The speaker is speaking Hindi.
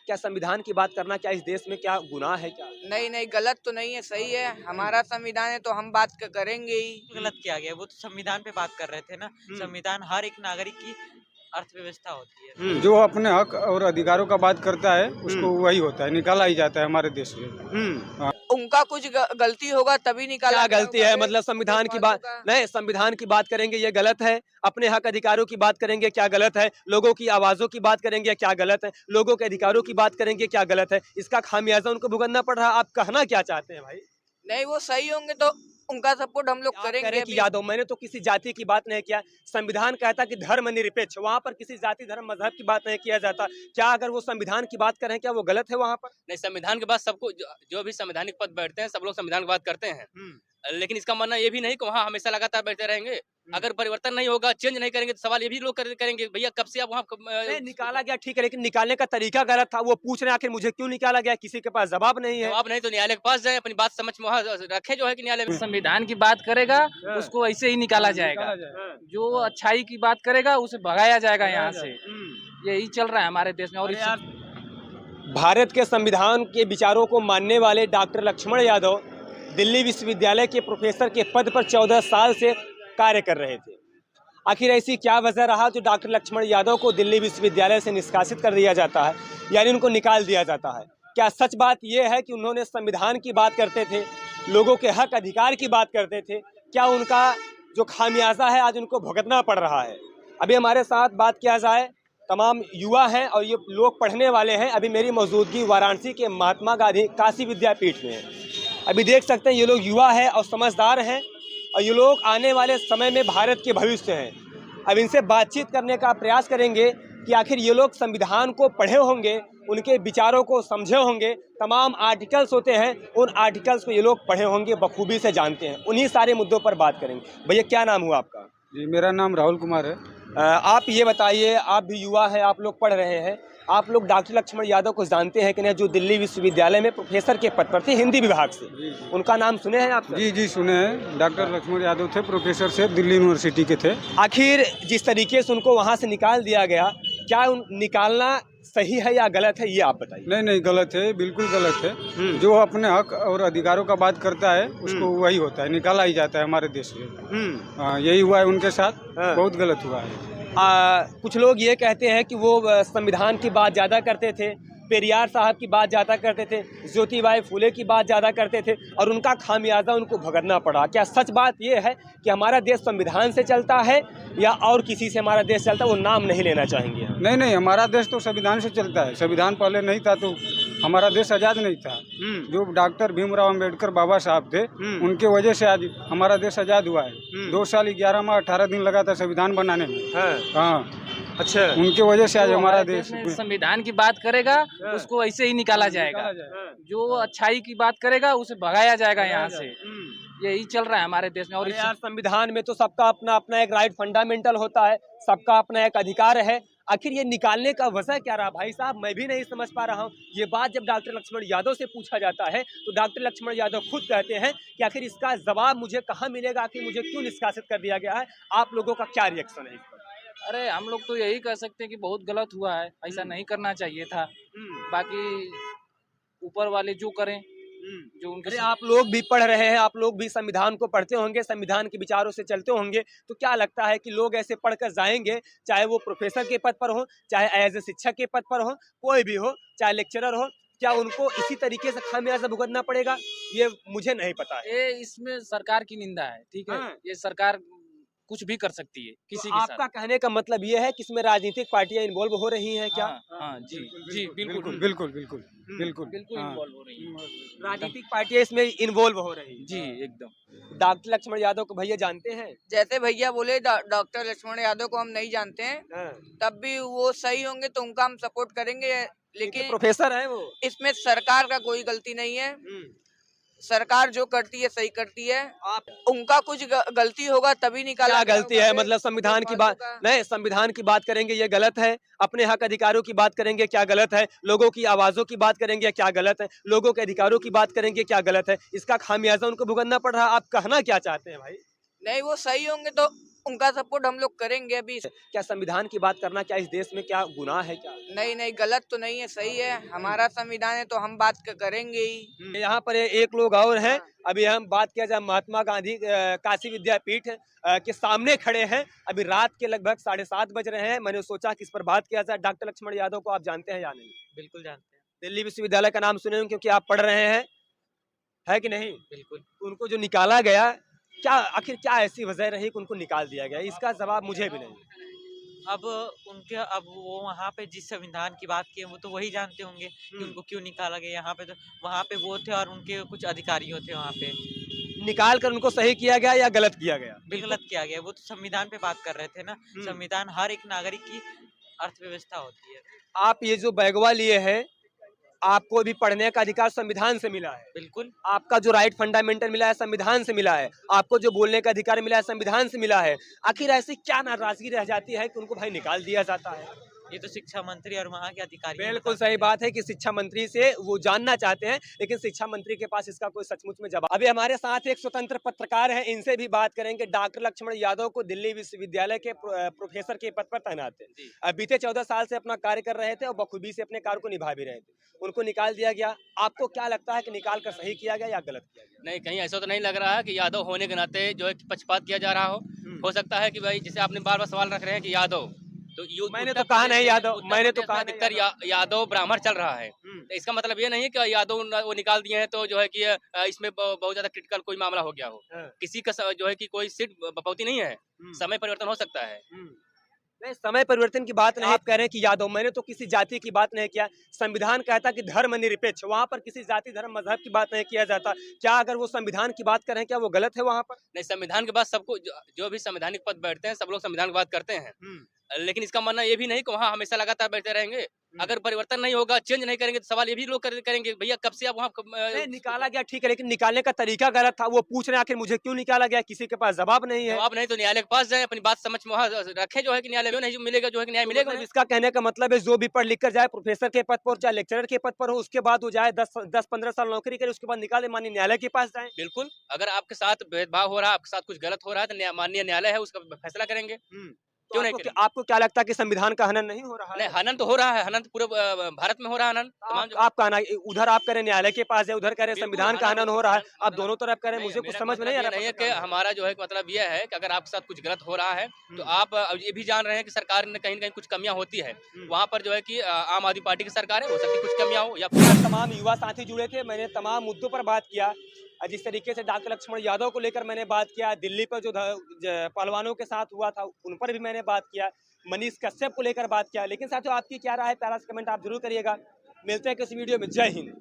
क्या संविधान की बात करना क्या इस देश में क्या गुनाह है क्या? नहीं नहीं, गलत तो नहीं है, सही है। हमारा संविधान है तो हम बात करेंगे ही। गलत किया गया, वो तो संविधान पे बात कर रहे थे ना। संविधान हर एक नागरिक की अर्थव्यवस्था होती है। जो अपने हक और अधिकारों का बात करता है उसको वही होता है, निकाला ही जाता है हमारे देश में। उनका कुछ गलती होगा तभी निकाला क्या गया गलती होगा। है? मतलब संविधान की बात नहीं, संविधान की बात करेंगे ये गलत है, अपने हक अधिकारों की बात करेंगे क्या गलत है, लोगों की आवाजों की बात करेंगे क्या गलत है, लोगों के अधिकारों की बात करेंगे क्या गलत है, इसका खामियाजा उनको भुगतना पड़ रहा है। आप कहना क्या चाहते हैं भाई? नहीं, वो सही होंगे तो उनका सपोर्ट हम लोग आप करेंगे। करें कि यादव, मैंने तो किसी जाति की बात नहीं किया। संविधान कहता कि धर्म निरपेक्ष, वहाँ पर किसी जाति धर्म मजहब की बात नहीं किया जाता। क्या अगर वो संविधान की बात करें क्या वो गलत है वहाँ पर? नहीं, संविधान के बाद सबको जो भी संवैधानिक पद बैठते हैं सब लोग संविधान की बात करते हैं। लेकिन इसका मानना ये भी नहीं कि वहाँ हमेशा लगातार बैठते रहेंगे। अगर परिवर्तन नहीं होगा, चेंज नहीं करेंगे तो सवाल ये भी लोग करेंगे भैया कब से आप वहाँ निकाला गया ठीक है, लेकिन निकालने का तरीका गलत था। वो पूछ रहे हैं आखिर मुझे क्यों निकाला गया, किसी के पास जवाब नहीं है। जवाब नहीं तो न्यायालय के पास जाए, अपनी बात समझ में वहाँ रखे जो है कि न्यायालय में। संविधान की बात करेगा उसको ऐसे ही निकाला जाएगा, जो अच्छाई की बात करेगा उसे भगाया जाएगा यहाँ से। यही चल रहा है हमारे देश में। और भारत के संविधान के विचारों को मानने वाले डॉक्टर लक्ष्मण यादव दिल्ली विश्वविद्यालय के प्रोफेसर के पद पर 14 साल से कार्य कर रहे थे। आखिर ऐसी क्या वजह रहा जो डॉक्टर लक्ष्मण यादव को दिल्ली विश्वविद्यालय से निष्कासित कर दिया जाता है, यानी उनको निकाल दिया जाता है? क्या सच बात यह है कि उन्होंने संविधान की बात करते थे, लोगों के हक अधिकार की बात करते थे? क्या उनका जो खामियाजा है आज उनको भुगतना पड़ रहा है? अभी हमारे साथ बात किया जाए, तमाम युवा हैं और ये लोग पढ़ने वाले हैं। अभी मेरी मौजूदगी वाराणसी के महात्मा गांधी काशी विद्यापीठ में है। अभी देख सकते हैं ये लोग युवा हैं और समझदार हैं और ये लोग आने वाले समय में भारत के भविष्य हैं। अब इनसे बातचीत करने का प्रयास करेंगे कि आखिर ये लोग संविधान को पढ़े होंगे, उनके विचारों को समझे होंगे, तमाम आर्टिकल्स होते हैं उन आर्टिकल्स को ये लोग पढ़े होंगे, बखूबी से जानते हैं। उन्हीं सारे मुद्दों पर बात करेंगे। भैया क्या नाम हुआ आपका? जी मेरा नाम राहुल कुमार है। आप ये बताइए, आप भी युवा हैं, आप लोग पढ़ रहे हैं, आप लोग डॉक्टर लक्ष्मण यादव को जानते हैं कि नहीं, जो दिल्ली विश्वविद्यालय में प्रोफेसर के पद पर थे हिंदी विभाग से? उनका नाम सुने हैं आप? जी सुने हैं। डॉक्टर लक्ष्मण यादव थे, प्रोफेसर से दिल्ली यूनिवर्सिटी के थे। आखिर जिस तरीके से उनको वहाँ से निकाल दिया गया, क्या निकालना सही है या गलत है, ये आप बताइए। नहीं गलत है, बिल्कुल गलत है। जो अपने हक और अधिकारों का बात करता है उसको वही होता है, निकाला ही जाता है हमारे देश में। यही हुआ है उनके साथ, बहुत गलत हुआ है। कुछ लोग ये कहते हैं कि वो संविधान की बात ज़्यादा करते थे, पेरियार साहब की बात ज़्यादा करते थे, ज्योतिबाई फुले की बात ज़्यादा करते थे और उनका खामियाजा उनको भुगतना पड़ा। क्या सच बात ये है कि हमारा देश संविधान से चलता है या और किसी से हमारा देश चलता है? वो नाम नहीं लेना चाहेंगे। नहीं, हमारा देश तो संविधान से चलता है। संविधान पहले नहीं था तो हमारा देश आज़ाद नहीं था। जो डॉक्टर भीमराव अंबेडकर बाबा साहब थे उनके वजह से आज हमारा देश आज़ाद हुआ है। 2 साल 11 माह 18 दिन लगा था संविधान बनाने में। हाँ अच्छा, उनके वजह से आज हमारा देश। संविधान की बात करेगा उसको ऐसे ही निकाला जाएगा, जो अच्छाई की बात करेगा उसे भगाया जाएगा यहाँ से। यही चल रहा है हमारे देश में। और यार संविधान में तो सबका अपना अपना एक राइट फंडामेंटल होता है, सबका अपना एक अधिकार है। आखिर ये निकालने का वजह क्या रहा भाई साहब? मैं भी नहीं समझ पा रहा हूँ। ये बात जब डॉक्टर लक्ष्मण यादव से पूछा जाता है तो डॉक्टर लक्ष्मण यादव खुद कहते हैं कि आखिर इसका जवाब मुझे कहाँ मिलेगा, आखिर मुझे क्यों निष्कासित कर दिया गया है? आप लोगों का क्या रिएक्शन है इस पर? अरे हम लोग तो यही कह सकते हैं कि बहुत गलत हुआ है, ऐसा नहीं करना चाहिए था। बाकी ऊपर वाले जो करें, जो उनके। अरे आप लोग भी पढ़ रहे हैं, आप लोग भी संविधान को पढ़ते होंगे, संविधान के विचारों से चलते होंगे, तो क्या लगता है कि लोग ऐसे पढ़कर जाएंगे, चाहे वो प्रोफेसर के पद पर हो, चाहे एज ए शिक्षक के पद पर हो, कोई भी हो, चाहे लेक्चरर हो, क्या उनको इसी तरीके से खामियाजा भुगतना पड़ेगा? ये मुझे नहीं पता है। ये इसमें सरकार की निंदा है, ठीक है। ये सरकार कुछ भी कर सकती है किसी के साथ। आपका कहने का मतलब ये है कि इसमें राजनीतिक पार्टियां इन्वॉल्व हो रही हैं क्या? हाँ, जी बिल्कुल इन्वॉल्व हो रही है। राजनीतिक पार्टियां इसमें इन्वॉल्व हो रही हैं। जी एकदम। डॉक्टर लक्ष्मण यादव को भैया जानते हैं? जैसे भैया बोले डॉक्टर लक्ष्मण यादव को हम नहीं जानते हैं, तब भी वो सही होंगे तो उनका हम सपोर्ट करेंगे। लेकिन प्रोफेसर है वो। इसमें सरकार का कोई गलती नहीं है। सरकार जो करती है सही करती है। उनका कुछ गलती होगा तभी निकाला। क्या गलती है? मतलब संविधान की बात नहीं, संविधान की बात करेंगे ये गलत है, अपने हक अधिकारों की बात करेंगे क्या गलत है, लोगों की आवाजों की बात करेंगे क्या गलत है, लोगों के अधिकारों की बात करेंगे क्या गलत है, इसका खामियाजा उनको भुगतना पड़ रहा है। आप कहना क्या चाहते हैं भाई? नहीं, वो सही होंगे तो उनका सपोर्ट हम लोग करेंगे अभी। क्या संविधान की बात करना क्या इस देश में क्या गुनाह है क्या? नहीं नहीं, गलत तो नहीं है, सही है। हमारा संविधान है तो हम बात करेंगे ही। यहाँ पर एक लोग और हैं। अभी हम बात किया जाए महात्मा गांधी काशी विद्यापीठ के सामने खड़े हैं। अभी रात के लगभग 7:30 बज रहे हैं। मैंने सोचा कि इस पर बात किया जाए। डॉक्टर लक्ष्मण यादव को आप जानते हैं या नहीं? बिल्कुल जानते हैं। दिल्ली विश्वविद्यालय का नाम सुने होंगे क्योंकि आप पढ़ रहे हैं, है कि नहीं? बिल्कुल। उनको जो निकाला गया, क्या आखिर क्या ऐसी वजह रही कि उनको निकाल दिया गया? इसका जवाब मुझे भी नहीं। अब वो वहाँ पे जिस संविधान की बात की है वो तो वही जानते होंगे कि उनको क्यों निकाला गया। यहाँ पे तो वहाँ पे वो थे और उनके कुछ अधिकारी थे वहाँ पे। निकाल कर उनको सही किया गया या गलत किया गया? गलत किया गया। वो तो संविधान पे बात कर रहे थे ना। संविधान हर एक नागरिक की अर्थव्यवस्था होती है। आप ये जो बैगवा लिए हैं, आपको भी पढ़ने का अधिकार संविधान से मिला है। बिल्कुल। आपका जो राइट फंडामेंटल मिला है संविधान से मिला है। आपको जो बोलने का अधिकार मिला है संविधान से मिला है। आखिर ऐसी क्या नाराजगी रह जाती है कि उनको भाई निकाल दिया जाता है? ये तो शिक्षा मंत्री और वहाँ के अधिकारी बिल्कुल सही बात है कि शिक्षा मंत्री से वो जानना चाहते हैं, लेकिन शिक्षा मंत्री के पास इसका कोई सचमुच में जवाब। अभी हमारे साथ एक स्वतंत्र पत्रकार हैं, इनसे भी बात करेंगे। डॉक्टर लक्ष्मण यादव को दिल्ली विश्वविद्यालय के प्रोफेसर के पद पर तैनात थे। बीते 14 साल से अपना कार्य कर रहे थे और बखूबी से अपने कार्य को निभा भी रहे थे। उनको निकाल दिया गया। आपको क्या लगता है कि निकाल कर सही किया गया या गलत किया गया? नहीं, कहीं ऐसा तो नहीं लग रहा है कि यादव होने के नाते जो है पक्षपात किया जा रहा हो सकता है कि भाई जैसे आपने बार बार सवाल रख रहे हैं कि यादव, तो मैंने तो कहा नहीं यादव, मैंने तो कहा अधिकतर यादव ब्राह्मण चल रहा है। तो इसका मतलब ये नहीं है कि यादव वो निकाल दिए हैं तो जो है कि इसमें बहुत ज्यादा क्रिटिकल कोई मामला हो गया हो। किसी का जो है कि कोई सीट बपौती नहीं है। समय परिवर्तन हो सकता है। नहीं, समय परिवर्तन की बात नहीं। आप कह रहे हैं कि यादव, मैंने तो किसी जाति की बात नहीं किया। संविधान कहता कि धर्मनिरपेक्ष, वहाँ पर किसी जाति धर्म मजहब की बात नहीं किया जाता। क्या अगर वो संविधान की बात कर रहे हैं क्या वो गलत है वहाँ पर? नहीं, संविधान के बाद सबको जो भी संवैधानिक पद बैठते हैं सब लोग संविधान की बात करते हैं। लेकिन इसका मानना ये भी नहीं कि वहाँ हमेशा लगातार बैठे रहेंगे। अगर परिवर्तन नहीं होगा, चेंज नहीं करेंगे तो सवाल ये भी लोग करेंगे भैया कब से आप वहाँ निकाला गया ठीक है, लेकिन निकालने का तरीका गलत था। वो पूछ रहे हैं आखिर मुझे क्यों निकाला गया, किसी के पास जवाब नहीं है। जवाब नहीं तो न्यायालय के पास जाए, अपनी बात समझ में वहाँ रखे, जो है कि न्यायालय में नहीं मिलेगा, जो है कि न्याय मिलेगा। इसका कहने का मतलब है जो भी पढ़ लिख कर जाए प्रोफेसर के पद पर, चाहे लेक्चरर के पद पर हो, उसके बाद वो जाए 10-15 साल नौकरी करे, उसके बाद निकाले माननीय न्यायालय के पास जाए। बिल्कुल, अगर आपके साथ भेदभाव हो रहा है, आपके साथ कुछ गलत हो रहा है तो माननीय न्यायालय है, उसका फैसला करेंगे। क्यों नहीं करेंगे? आपको क्या लगता है कि संविधान का हनन नहीं हो रहा है? नहीं, हनन तो हो रहा है। हनन तो पूरे भारत में हो रहा है। हनन आप कहना, उधर आप करें न्यायालय के पास जाए, उधर कह रहे संविधान का हनन हो रहा है। आप दोनों तरफ करें, मुझे कुछ समझ में नहीं आ रहा है कि हमारा जो है मतलब ये है कि अगर आपके साथ कुछ गलत हो रहा है तो आप ये भी जान रहे हैं कि सरकार ने कहीं न कहीं कुछ कमियां होती है। वहाँ पर जो है कि आम आदमी पार्टी की सरकार है, हो सकती है कुछ कमियां हो। या तमाम युवा साथी जुड़े थे, मैंने तमाम मुद्दों पर बात किया। जिस तरीके से डॉक्टर लक्ष्मण यादव को लेकर मैंने बात किया, दिल्ली पर जो पहलवानों के साथ हुआ था उन पर भी मैंने बात किया, मनीष कश्यप को लेकर बात किया। लेकिन साथियों आपकी क्या राय है, प्यारा सा कमेंट आप जरूर करिएगा। मिलते हैं किसी वीडियो में। जय हिंद।